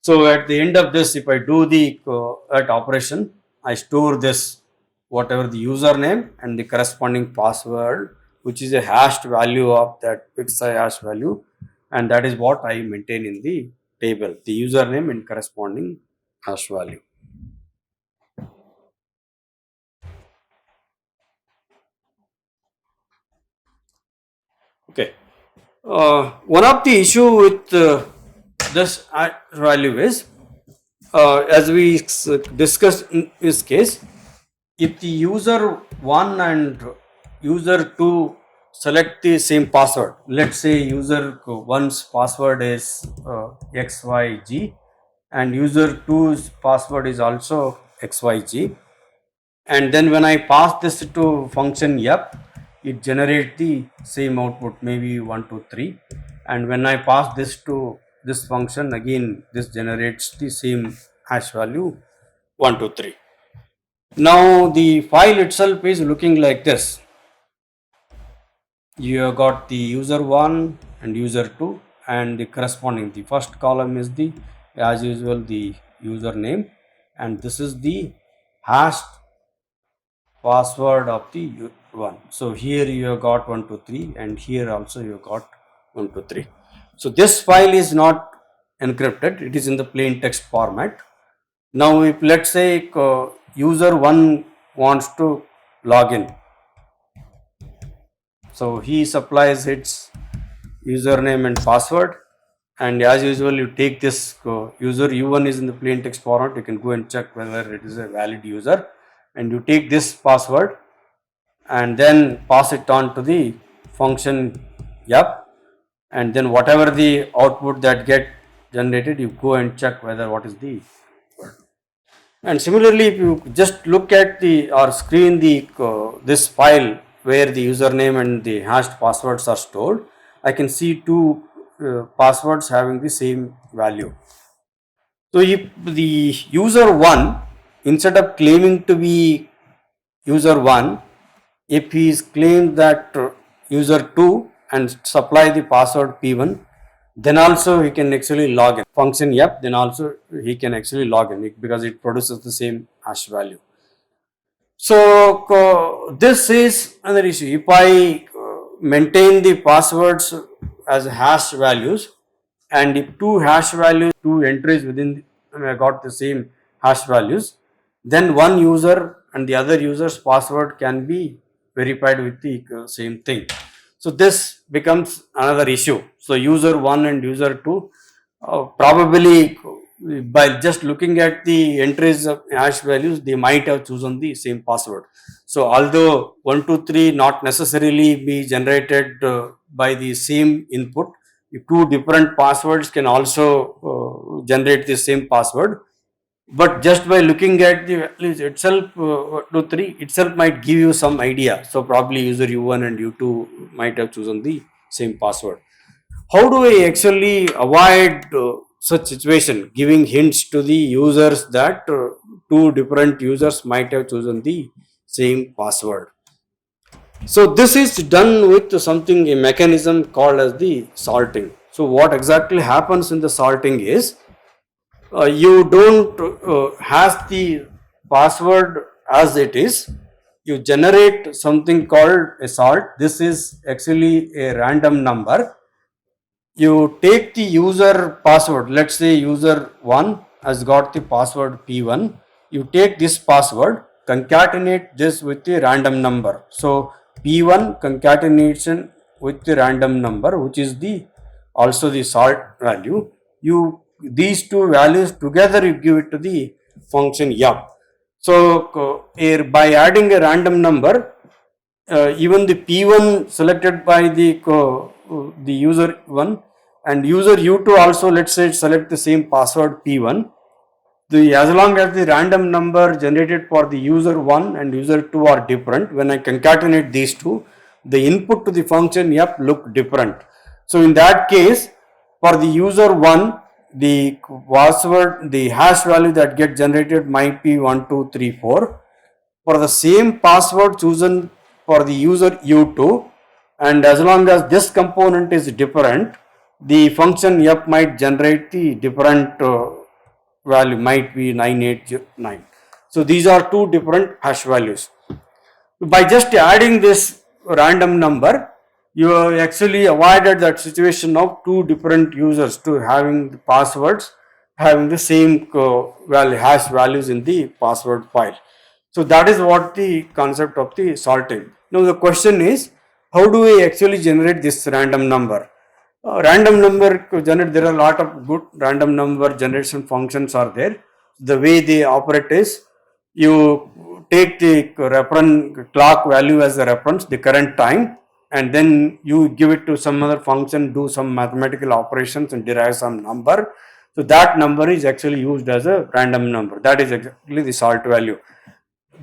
So at the end of this, if I do the operation, I store this whatever the username and the corresponding password, which is a hashed value of that PXI hash value, and that is what I maintain in the table, the username and corresponding hash value. Okay. One of the issue with this value is, as we discussed in this case, if the user 1 and user 2 select the same password, let's say user 1's password is XYG and user 2's password is also XYG, and then when I pass this to function yep, it generates the same output, maybe 1, 2, 3, and when I pass this to this function, again this generates the same hash value 1, 2, 3. Now the file itself is looking like this. You have got the user 1 and user 2 and the corresponding, the first column is the, as usual, the username, and this is the hashed password of the one. So here you have got 1, 2, 3, and here also you have got 1, 2, 3. So this file is not encrypted, it is in the plain text format. Now if let's say user 1 wants to log in, so he supplies its username and password, and as usual you take this user u1 is in the plain text format, you can go and check whether it is a valid user, and you take this password and then pass it on to the function yep, and then whatever the output that get generated, you go and check whether what is the word. And similarly, if you just look at the or screen the this file where the username and the hashed passwords are stored, I can see two passwords having the same value. So if the user 1, instead of claiming to be user 1, if he is claimed that user 2 and supply the password P1, then also he can actually log in function yep, then also he can actually log in because it produces the same hash value. So this is another issue. If I maintain the passwords as hash values, and if two hash values, two entries within got the same hash values, then one user and the other user's password can be verified with the same thing. So this becomes another issue. So user 1 and user 2 probably by just looking at the entries of hash values, they might have chosen the same password. So although 1, 2, 3 not necessarily be generated by the same input, two different passwords can also generate the same password. But just by looking at the values itself, 2, 3 itself might give you some idea. So probably user u1 and u2 might have chosen the same password. How do I actually avoid such situation, giving hints to the users that two different users might have chosen the same password? So this is done with something, a mechanism called as the salting. So what exactly happens in the salting is, you don't hash the password as it is, you generate something called a salt. This is actually a random number. You take the user password, let's say user 1 has got the password P1, you take this password, concatenate this with the random number. So P1 concatenation with the random number, which is the also the salt value. You these two values together you give it to the function yum. So by adding a random number, even the P1 selected by the user 1 and user u2 also, let's say select the same password P1, as long as the random number generated for the user 1 and user 2 are different, when I concatenate these two, the input to the function yep look different. So in that case, for the user 1, the password, the hash value that get generated might be 1, 2, 3, 4. For the same password chosen for the user u2, and as long as this component is different, the function yep might generate the different value might be 9809. So these are two different hash values. By just adding this random number, you actually avoided that situation of two different users to having the passwords having the same hash values in the password file. So that is what the concept of the sorting. Now the question is, how do we actually generate this random number? Random number generate, there are a lot of good random number generation functions are there. The way they operate is, you take the reference clock value as a reference, the current time, and then you give it to some other function, do some mathematical operations and derive some number. So that number is actually used as a random number. That is exactly the salt value.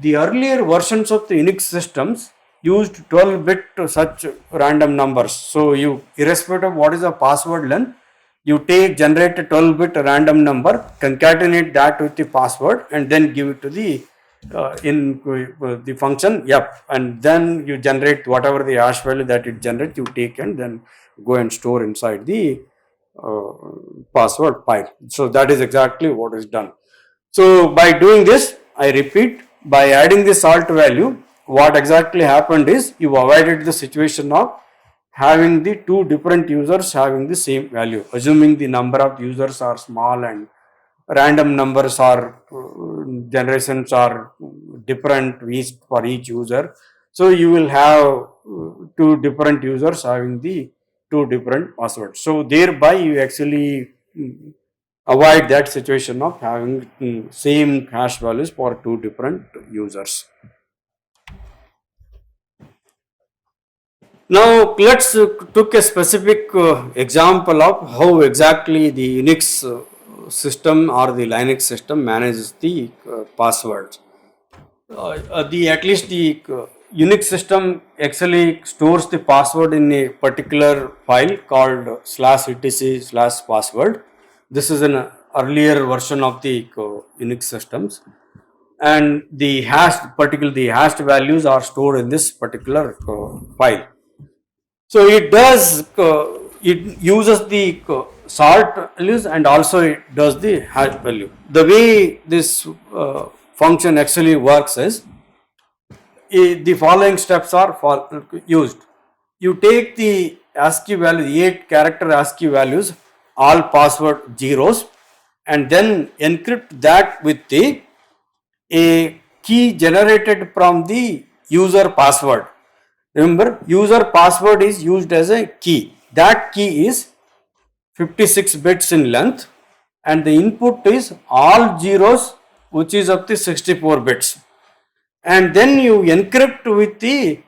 The earlier versions of the Unix systems used 12-bit such random numbers. So you, irrespective of what is the password length, you generate a 12-bit random number, concatenate that with the password, and then give it to the the function and then you generate whatever the hash value that it generates, you take and then go and store inside the uh, password file. So that is exactly what is done. So by doing this, I repeat, by adding the salt value, what exactly happened is you avoided the situation of having the two different users having the same value, assuming the number of users are small and random numbers are generations are different for each user. So you will have two different users having the two different passwords. So thereby you actually avoid that situation of having same hash values for two different users. Now let's took a specific example of how exactly the Unix system or the Linux system manages the passwords. The at least the Unix system actually stores the password in a particular file called /etc/password. This is an earlier version of the Unix systems, and the hashed values are stored in this particular file. So it does it uses the sort values and also it does the hash value. The way this function actually works is, the following steps are used. You take the ASCII value, 8 character ASCII values, all password zeros, and then encrypt that with a key generated from the user password. Remember, user password is used as a key. That key is 56 bits in length, and the input is all zeros, which is of the 64 bits. And then you encrypt with the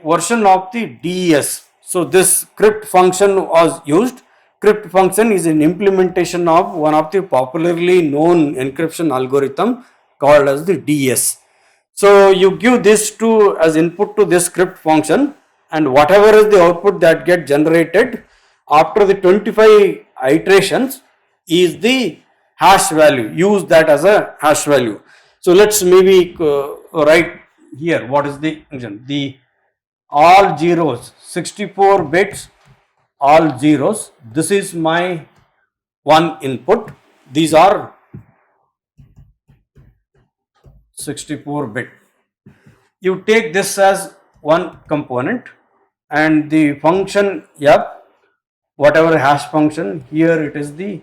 version of the DES. So this crypt function was used. Crypt function is an implementation of one of the popularly known encryption algorithm called as the DES. So you give this to as input to this script function, and whatever is the output that get generated after the 25 iterations is the hash value. Use that as a hash value. So let's maybe write here what is the function. The all zeros, 64 bits, all zeros. This is my one input. These are 64 bit. You take this as one component, and the function whatever hash function, here it is the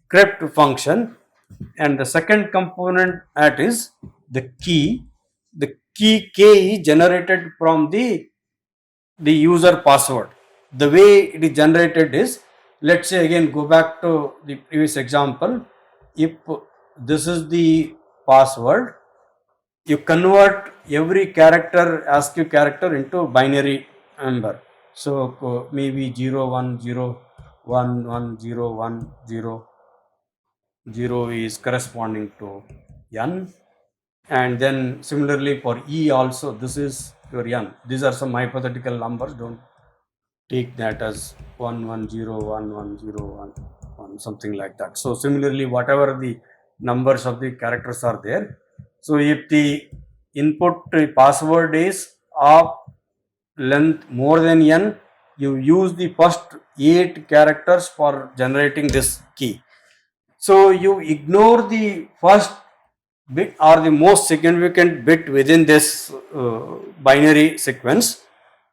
crypt function, and the second component that is the key. The key k is generated from the user password. The way it is generated is, let's say again go back to the previous example. If this is the password, you convert every character, ASCII character, into binary number. So maybe 0 1 0 1 1 0 1 0 0 is corresponding to n, and then similarly for E also, this is your n. These are some hypothetical numbers, don't take that as 1 1 0 1 1 0 1 1, something like that. So similarly, whatever the numbers of the characters are there, so if the input password is of length more than n, you use the first 8 characters for generating this key. So you ignore the first bit or the most significant bit within this binary sequence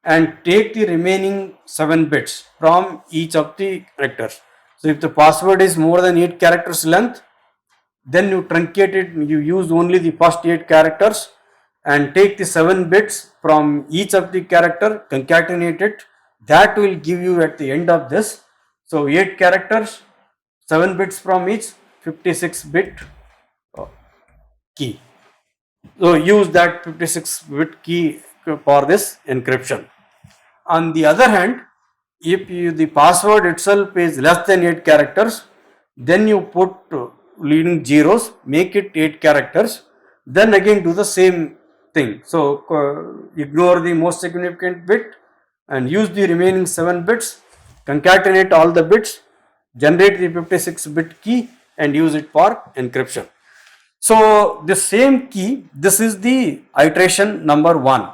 and take the remaining 7 bits from each of the characters. So if the password is more than 8 characters length, then you truncate it, you use only the first 8 characters and take the 7 bits from each of the character, concatenate it, that will give you at the end of this. So 8 characters, 7 bits from each, 56 bit key. So use that 56 bit key for this encryption. On the other hand, if the password itself is less than 8 characters, then you put leading zeros, make it 8 characters, then again do the same thing. So ignore the most significant bit and use the remaining 7 bits, concatenate all the bits, generate the 56 bit key and use it for encryption. So the same key, this is the iteration number 1.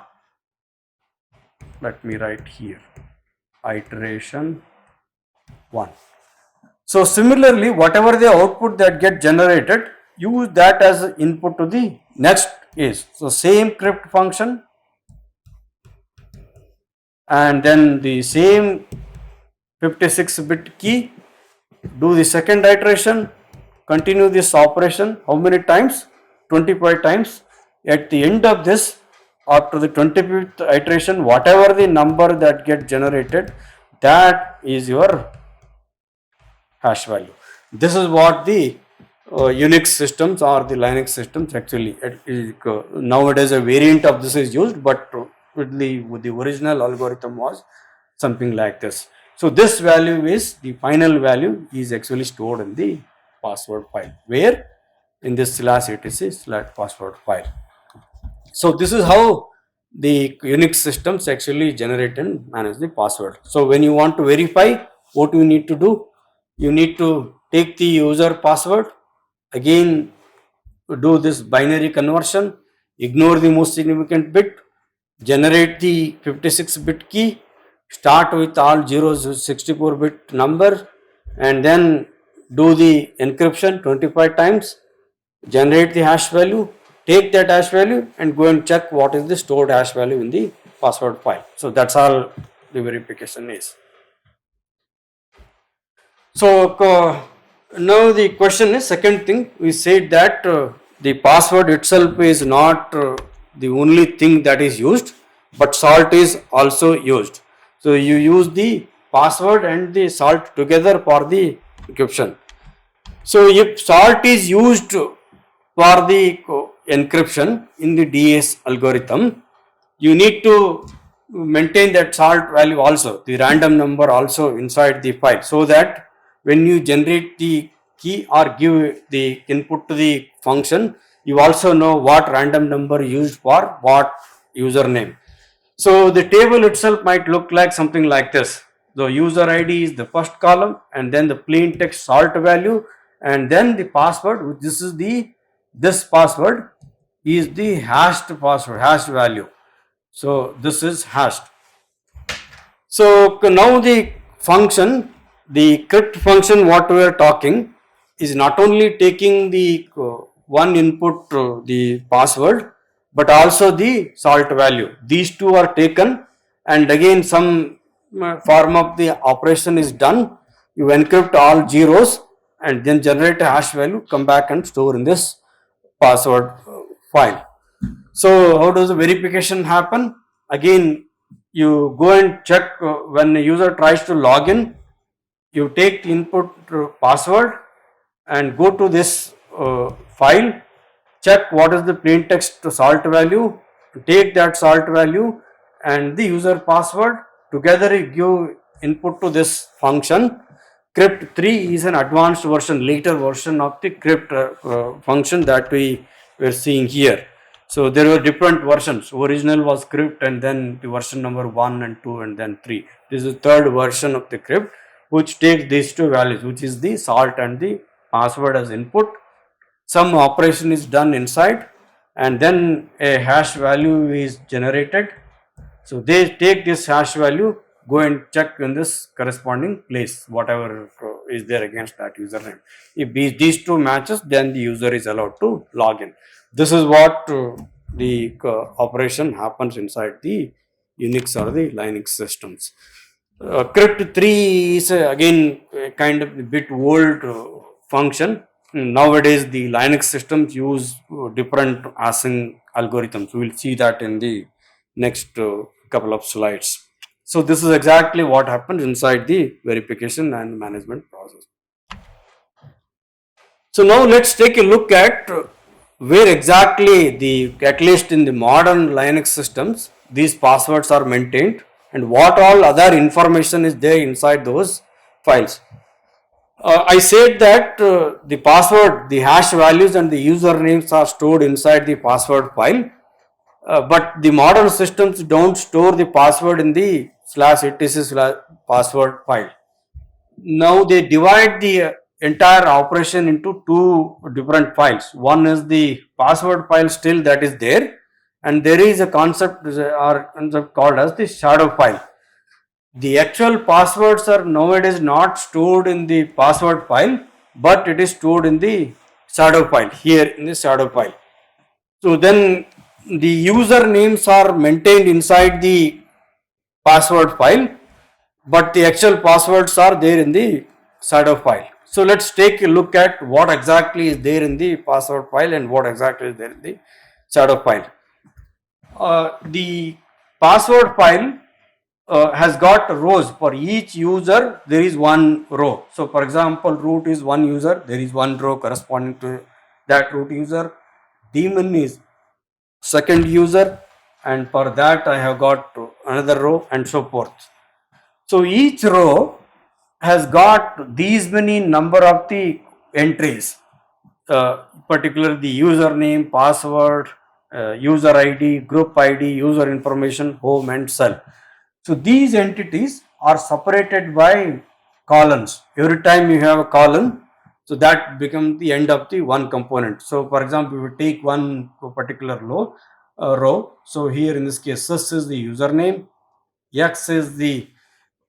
Let me write here, iteration 1. So similarly, whatever the output that get generated, use that as input to the next is. So same crypt function and then the same 56 bit key, do the second iteration, continue this operation, how many times? 25 times. At the end of this, after the 25th iteration, whatever the number that get generated, that is your hash value. This is what the Unix systems or the Linux systems actually, nowadays a variant of this is used, but with the original algorithm was something like this. So this value is the final value is actually stored in the password file, where in this /etc/password file. So this is how the Unix systems actually generate and manage the password. So when you want to verify, what you need to do? You need to take the user password, again do this binary conversion, ignore the most significant bit, generate the 56 bit key, start with all zeros, 64 bit number, and then do the encryption 25 times, generate the hash value, take that hash value and go and check what is the stored hash value in the password file. So that's all the verification is. So now the question is, second thing, we said that the password itself is not the only thing that is used, but salt is also used. So you use the password and the salt together for the encryption. So if salt is used for the encryption in the DES algorithm, you need to maintain that salt value also, the random number also inside the file, so that when you generate the key or give the input to the function, you also know what random number used for what username. So the table itself might look like something like this. The user ID is the first column and then the plain text salt value and then the password. This password is the hashed password, hash value. So this is hashed. So now the function, the crypt function what we are talking is not only taking the one input the password, but also the salt value. These two are taken and again some form of the operation is done. You encrypt all zeros and then generate a hash value, come back and store in this password file. So how does the verification happen? Again, you go and check when the user tries to log in, you take the input password and go to this file, check what is the plain text salt value, take that salt value and the user password together, you give input to this function. Crypt 3 is an advanced version, later version of the crypt function that we were seeing here. So there were different versions. Original was crypt and then the version number 1 and 2 and then 3. This is the third version of the crypt, which takes these two values, which is the salt and the password as input. Some operation is done inside and then a hash value is generated. So they take this hash value, go and check in this corresponding place, whatever is there against that username. If these two matches, then the user is allowed to log in. This is what the operation happens inside the Unix or the Linux systems. Crypt 3 is again kind of a bit old function. Nowadays, the Linux systems use different async algorithms. We will see that in the next couple of slides. So, this is exactly what happens inside the verification and management process. So, now let's take a look at where exactly at least in the modern Linux systems, these passwords are maintained and what all other information is there inside those files. I said that the password, the hash values and the usernames are stored inside the password file, but the modern systems don't store the password in the /etc/password file. Now they divide the entire operation into two different files. One is the password file still that is there, and there is a concept called as the shadow file. The actual passwords are nowadays not stored in the password file, but it is stored in the shadow file, here in the shadow file. So then the usernames are maintained inside the password file, but the actual passwords are there in the shadow file. So let's take a look at what exactly is there in the password file and what exactly is there in the shadow file. The password file has got rows. For each user there is one row. So for example, root is one user, there is one row corresponding to that root user. Daemon is second user, and for that I have got another row, and so forth. So each row has got these many number of the entries, particularly the username, password, user ID, group ID, user information, home and cell. So these entities are separated by columns. Every time you have a column, so that becomes the end of the one component. So for example, if we take one particular row, so here in this case, this is the username, X is the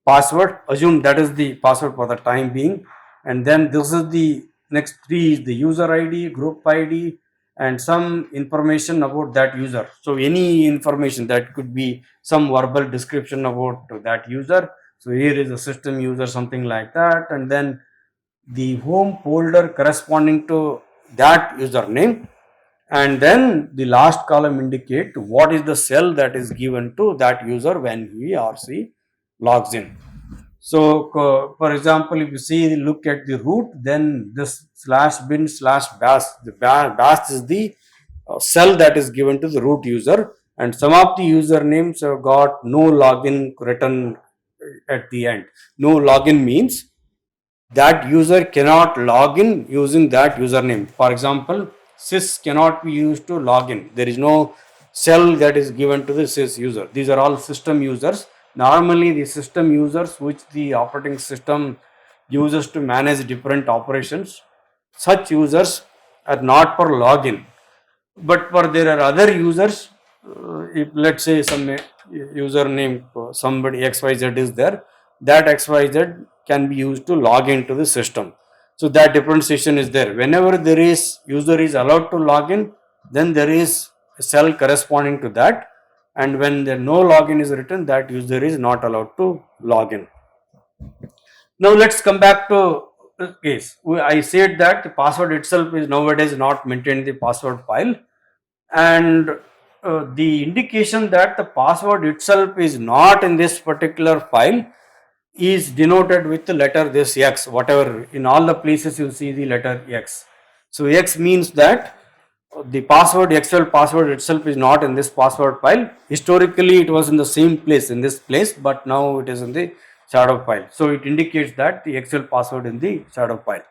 password, assume that is the password for the time being, and then this is the next three is the user ID, group ID, and some information about that user. So any information that could be some verbal description about that user. So here is the system user, something like that, and then the home folder corresponding to that username, and then the last column indicate what is the cell that is given to that user when he or she logs in. So for example, if you see look at the root, then this /bin/bash, the bash is the cell that is given to the root user, and some of the usernames have got no login written at the end. No login means that user cannot log in using that username. For example, sys cannot be used to log in. There is no cell that is given to the sys user. These are all system users. Normally the system users which the operating system uses to manage different operations, such users are not for login. But for there are other users, if let's say some username somebody XYZ is there, that XYZ can be used to log into the system. So that differentiation is there. Whenever there is user is allowed to log in, then there is a cell corresponding to that, and when the no login is written, that user is not allowed to log in. Now let's come back to the case. I said that the password itself is nowadays not maintained in the password file, and the indication that the password itself is not in this particular file is denoted with the letter this X, whatever in all the places you see the letter X. So X means that the password, actual password itself is not in this password file. Historically it was in the same place, in this place, but now it is in the shadow file. So it indicates that the actual password in the shadow file.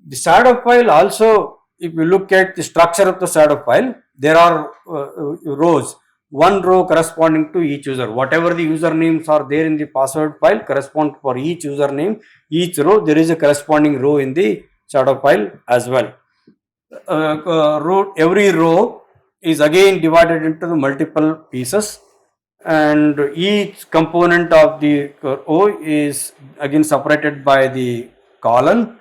The shadow file also, if you look at the structure of the shadow file, there are rows, one row corresponding to each user. Whatever the usernames are there in the password file correspond for each username, each row, there is a corresponding row in the shadow file as well. Every row is again divided into the multiple pieces, and each component of the O is again separated by the column,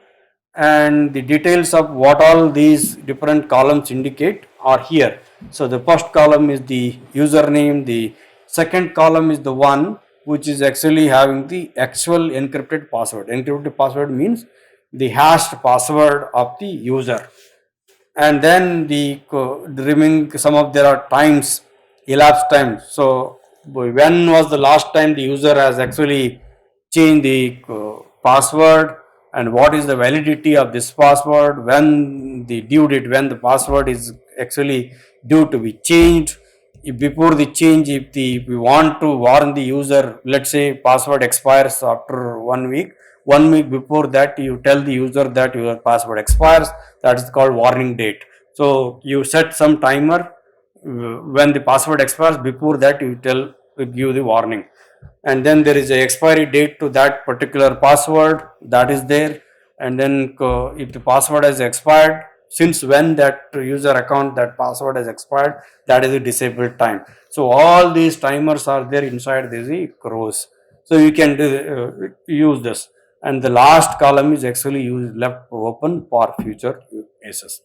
and the details of what all these different columns indicate are here. So the first column is the username, the second column is the one which is actually having the actual encrypted password. Encrypted password means the hashed password of the user, and then the remaining some of there are times, elapsed time. So when was the last time the user has actually changed the password, and what is the validity of this password, when the due date, when the password is actually due to be changed. If before the change, if we want to warn the user, let's say password expires after 1 week, 1 week before that you tell the user that your password expires, that is called warning date. So you set some timer when the password expires, before that you give the warning, and then there is a expiry date to that particular password that is there, and then if the password has expired, since when that user account, that password has expired, that is a disabled time. So all these timers are there inside these rows, so you can use this, and the last column is actually used left open for future cases.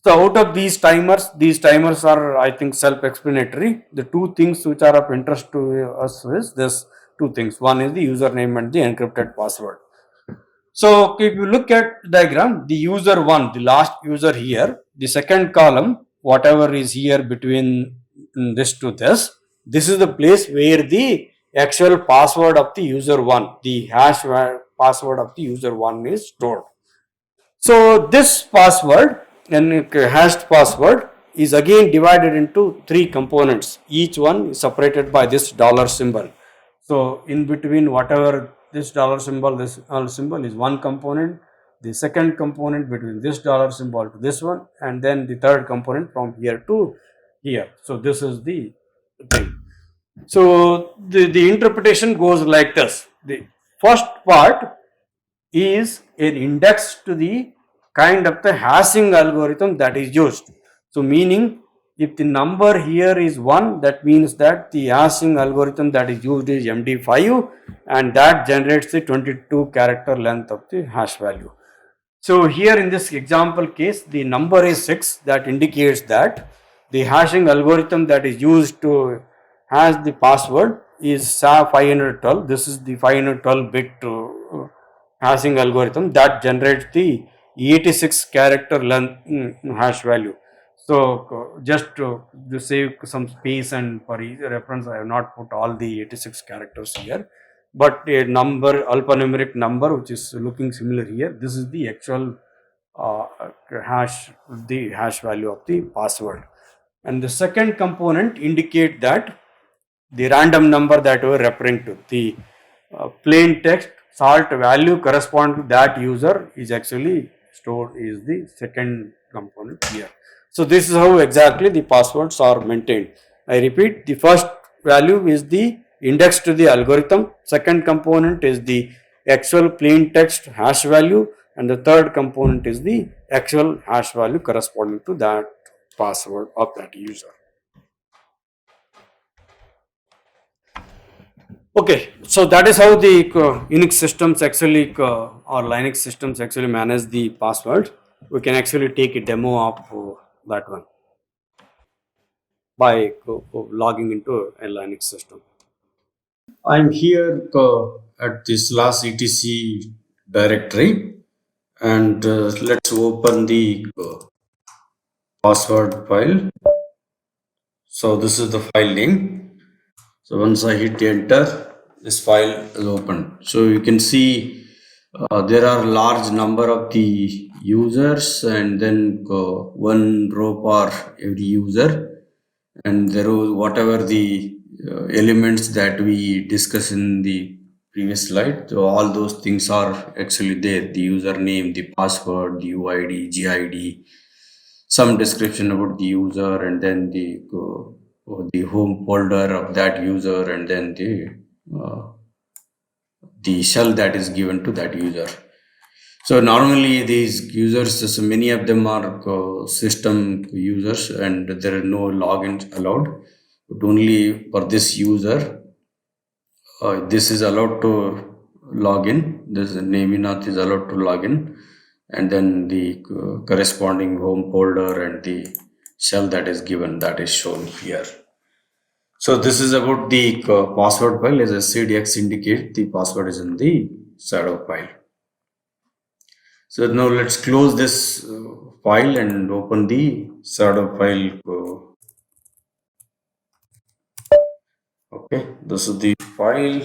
So out of these timers are, I think, self-explanatory. The two things which are of interest to us is this two things. One is the username and the encrypted password. So if you look at diagram, the user one, the last user here, the second column, whatever is here between this to this is the place where the actual password of the user one, the hash password of the user one is stored. So this password and hashed password is again divided into three components. Each one is separated by this dollar symbol. So in between whatever this dollar symbol, this dollar symbol is one component. The second component between this dollar symbol to this one, and then the third component from here to here. So this is the thing. So the interpretation goes like this. The first part is an index to the kind of the hashing algorithm that is used. So meaning, if the number here is 1, that means that the hashing algorithm that is used is MD5, and that generates the 22 character length of the hash value. So here in this example case, the number is 6, that indicates that the hashing algorithm that is used to hash the password is SA 512. This is the 512 bit hashing algorithm that generates the 86 character length hash value. So just to save some space and for easy reference, I have not put all the 86 characters here, but a number, alphanumeric number, which is looking similar here. This is the actual the hash value of the password. And the second component indicate that the random number that we are referring to, the plain text salt value corresponding to that user is actually stored, is the second component here. So this is how exactly the passwords are maintained. I repeat, the first value is the index to the algorithm, second component is the actual plain text hash value, and the third component is the actual hash value corresponding to that password of that user. Okay, so that is how the Unix systems actually or Linux systems actually manage the password. We can actually take a demo of that one by logging into a Linux system. I'm here at this last etc directory, and let's open the password file. So this is the file name. So once I hit enter, this file is opened. So you can see there are large number of the users, and then one row for every user, and there was whatever the elements that we discussed in the previous slide. So all those things are actually there: the username, the password, the UID, GID, some description about the user, and then the home folder of that user, and then the shell that is given to that user. So normally these users, so many of them are system users, and there are no logins allowed. but only for this user this is allowed to log in. This Naminath is allowed to log in, and then the corresponding home folder and the shell that is given, that is shown here. So this is about the password file. As I said, X indicate the password is in the shadow file. So now let's close this file and open the shadow file. Okay, this is the file,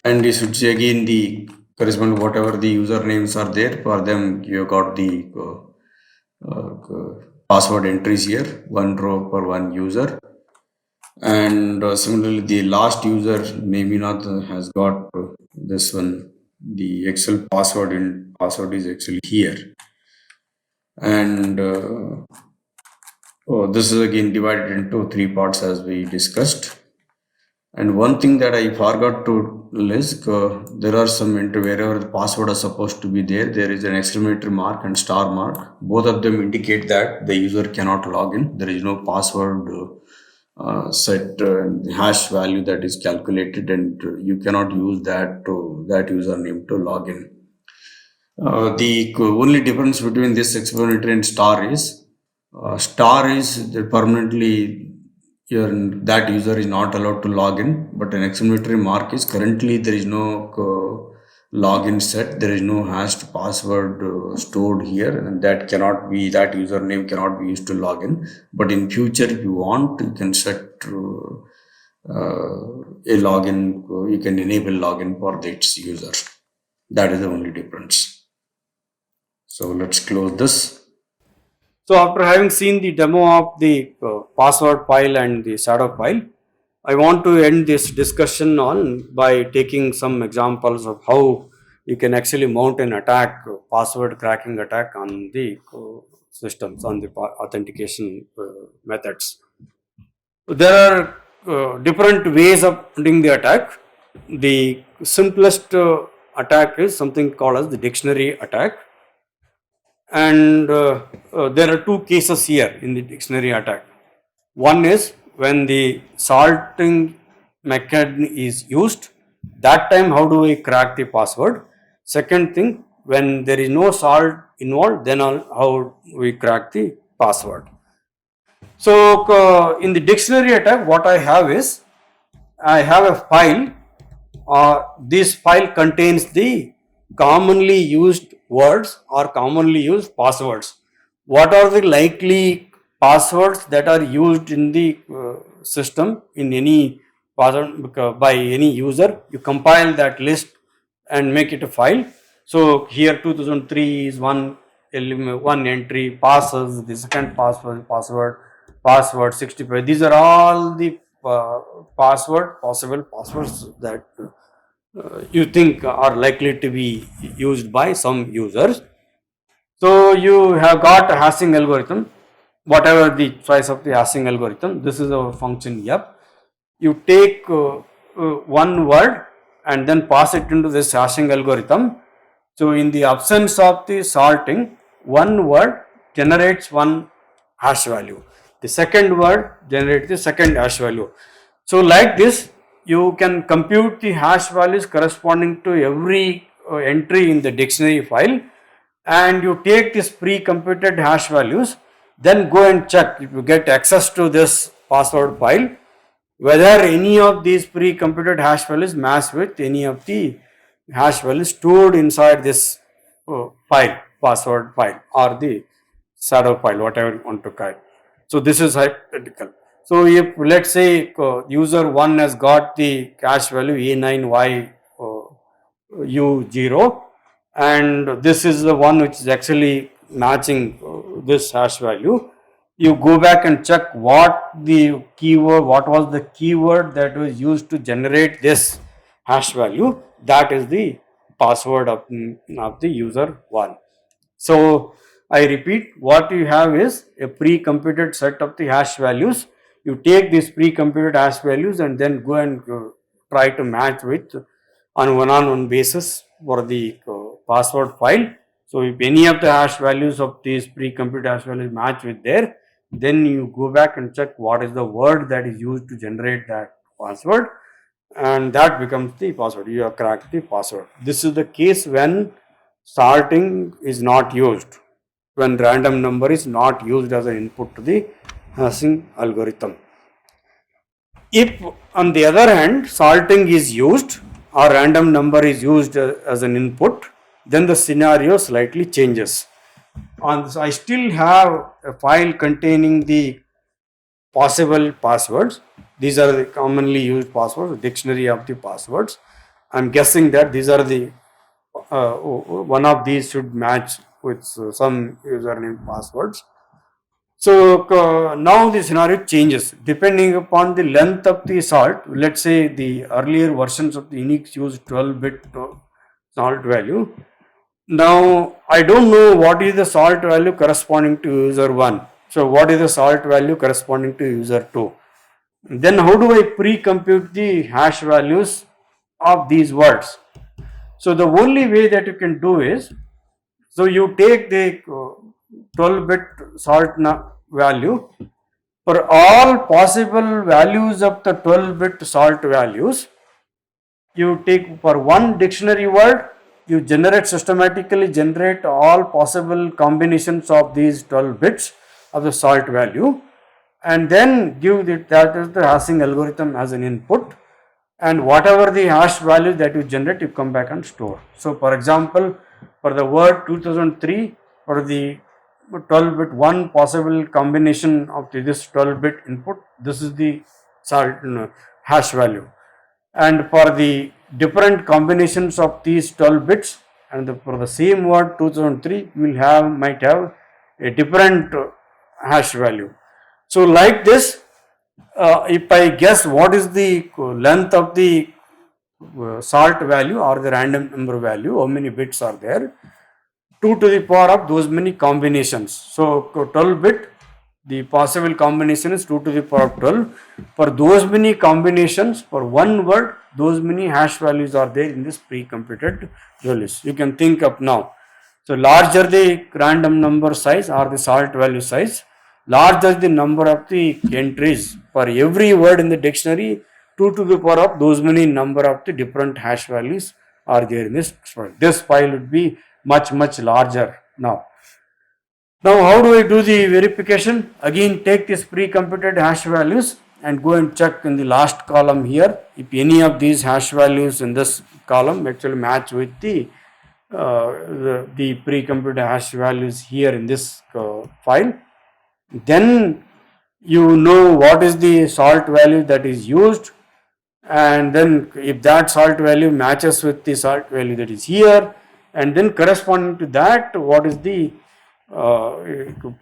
and you should see again the corresponding whatever the usernames are there. For them, you got the password entries here, one row for one user. And similarly, the last user Naminath has got this one. The Excel password is actually here, and this is again divided into three parts as we discussed. And one thing that I forgot to list, there are some wherever the password is supposed to be there is an exclamatory mark and star mark. Both of them indicate that the user cannot log in. There is no password set hash value that is calculated, and you cannot use that username to log in. The only difference between this explanatory and star is that permanently that user is not allowed to log in, but an exclamatory mark is currently there is no login set, there is no hashed password stored here, and that username cannot be used to log in. But in future, if you want, you can set a login, you can enable login for its user. That is the only difference. So let's close this. So after having seen the demo of the password file and the shadow file, I want to end this discussion by taking some examples of how you can actually mount an attack, password cracking attack on the systems, on the authentication methods. There are different ways of doing the attack. The simplest attack is something called as the dictionary attack. And there are two cases here in the dictionary attack. One is when the salting method is used, that time how do we crack the password? Second thing, when there is no salt involved, then how we crack the password. So in the dictionary attack, what I have is, I have a file. This file contains the commonly used words or commonly used passwords. What are the likely passwords that are used in the system in any password by any user? You compile that list and make it a file. So here 2003 is one entry, passes, the second password 65. These are all the possible passwords that you think are likely to be used by some users. So you have got a hashing algorithm, whatever the choice of the hashing algorithm. This is our function F. You take one word and then pass it into this hashing algorithm. So in the absence of the salting, one word generates one hash value. The second word generates the second hash value. So like this, you can compute the hash values corresponding to every entry in the dictionary file, and you take this pre-computed hash values, then go and check if you get access to this password file, whether any of these pre-computed hash values match with any of the hash values stored inside this file, password file or the shadow file, whatever you want to call it. So this is hypothetical. So if let's say user 1 has got the hash value A9Y U0, and this is the one which is actually matching this hash value, you go back and check what was the keyword that was used to generate this hash value. That is the password of the user 1. So I repeat, what you have is a pre-computed set of the hash values. You take these pre-computed hash values and then go and try to match with on one-on-one basis for the password file. So if any of the hash values of these pre-computed hash values match with there, then you go back and check what is the word that is used to generate that password, and that becomes the password. You have cracked the password. This is the case when sorting is not used, when random number is not used as an input to the hashing algorithm. If on the other hand sorting is used or random number is used as an input, then the scenario slightly changes. On this, I still have a file containing the possible passwords. These are the commonly used passwords, dictionary of the passwords. I'm guessing that these are the one of these should match with some username passwords. So now the scenario changes depending upon the length of the salt. Let's say the earlier versions of the Unix used 12-bit salt value. Now I don't know what is the salt value corresponding to user 1. So what is the salt value corresponding to user 2? Then how do I pre-compute the hash values of these words? So the only way that you can do is, so you take the 12-bit salt value for all possible values of the 12-bit salt values. You take for one dictionary word, you systematically generate all possible combinations of these 12 bits of the salt value, and then give that is the hashing algorithm as an input, and whatever the hash value that you generate, you come back and store. So for example, for the word 2003, for the 12-bit one possible combination of this 12-bit input, this is the salt hash value. And for the different combinations of these 12 bits, and for the same word 2003, we will might have a different hash value. So like this, if I guess what is the length of the salt value or the random number value, how many bits are there, 2 to the power of those many combinations. So 12 bit, the possible combination is 2 to the power of 12. For those many combinations, for one word, those many hash values are there in this pre-computed values. You can think of now. So larger the random number size or the salt value size, larger the number of the entries for every word in the dictionary, 2 to the power of those many number of the different hash values are there in this file. This file would be much larger now. Now how do I do the verification? Again, take this pre-computed hash values and go and check in the last column here if any of these hash values in this column actually match with the pre-computed hash values here in this file. Then you know what is the salt value that is used, and then if that salt value matches with the salt value that is here, and then corresponding to that, what is the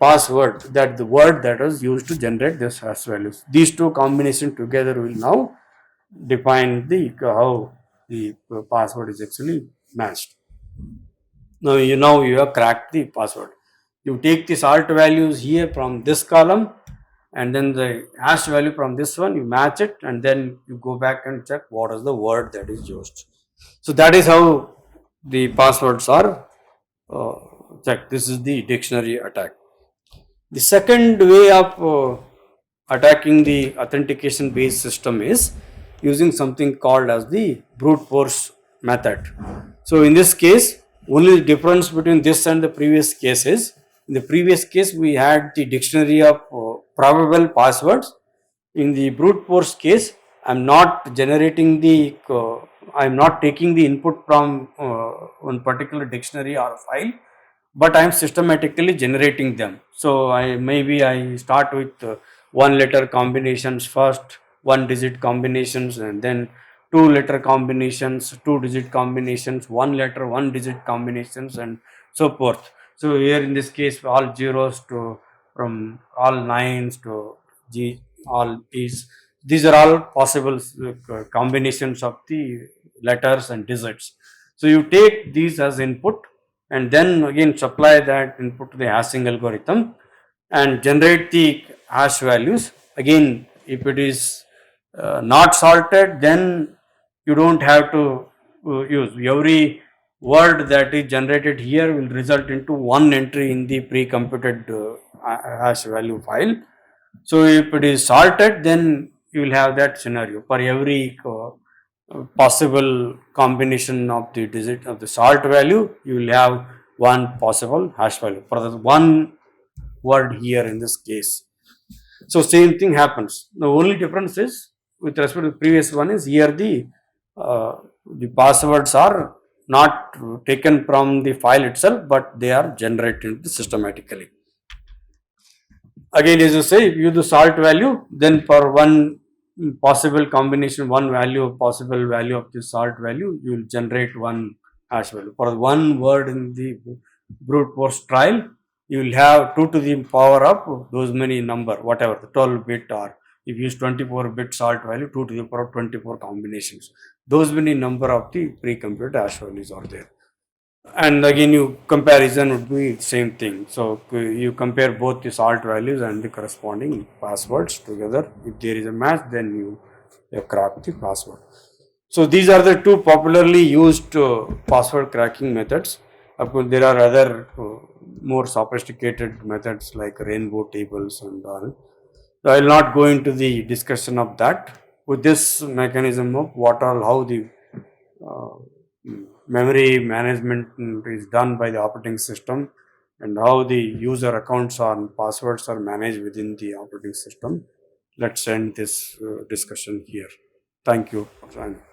password, that the word that was used to generate this hash values. These two combinations together will now define the how the password is actually matched. Now you have cracked the password. You take the salt values here from this column, and then the hash value from this one, you match it, and then you go back and check what is the word that is used. So that is how the passwords are checked. This is the dictionary attack. The second way of attacking the authentication based system is using something called as the brute force method. So in this case, only the difference between this and the previous case is, in the previous case we had the dictionary of probable passwords. In the brute force case, I am not generating the I am not taking the input from one particular dictionary or file, but I am systematically generating them. So I start with one letter combinations first, one digit combinations, and then two letter combinations, two digit combinations, one letter, one digit combinations, and so forth. So here in this case, all zeros to from all nines to G, all these are all possible combinations of the letters and digits. So you take these as input, and then again supply that input to the hashing algorithm and generate the hash values. Again, if it is not salted, then you don't have to use every word that is generated here will result into one entry in the pre-computed hash value file. So if it is sorted, then you will have that scenario for every possible combination of the digit of the sort value. You will have one possible hash value for the one word here in this case. So same thing happens. The only difference is with respect to the previous one is here the passwords are not taken from the file itself, but they are generated systematically. Again, as you say, if you use the sort value, then for one possible combination, one value, possible value of the sort value, you will generate one hash value. For one word in the brute force trial, you will have 2 to the power of those many number, whatever, the 12 bit, or if you use 24 bit sort value, 2 to the power of 24 combinations. Those many number of the pre-computed hash values are there. And again, you comparison would be same thing. So you compare both the sort values and the corresponding passwords together. If there is a match, then you crack the password. So these are the two popularly used password cracking methods. Of course, there are other more sophisticated methods like rainbow tables and all. So I will not go into the discussion of that. With this mechanism of how the uh, memory management is done by the operating system, and how the user accounts and passwords are managed within the operating system. Let's end this discussion here. Thank you for joining.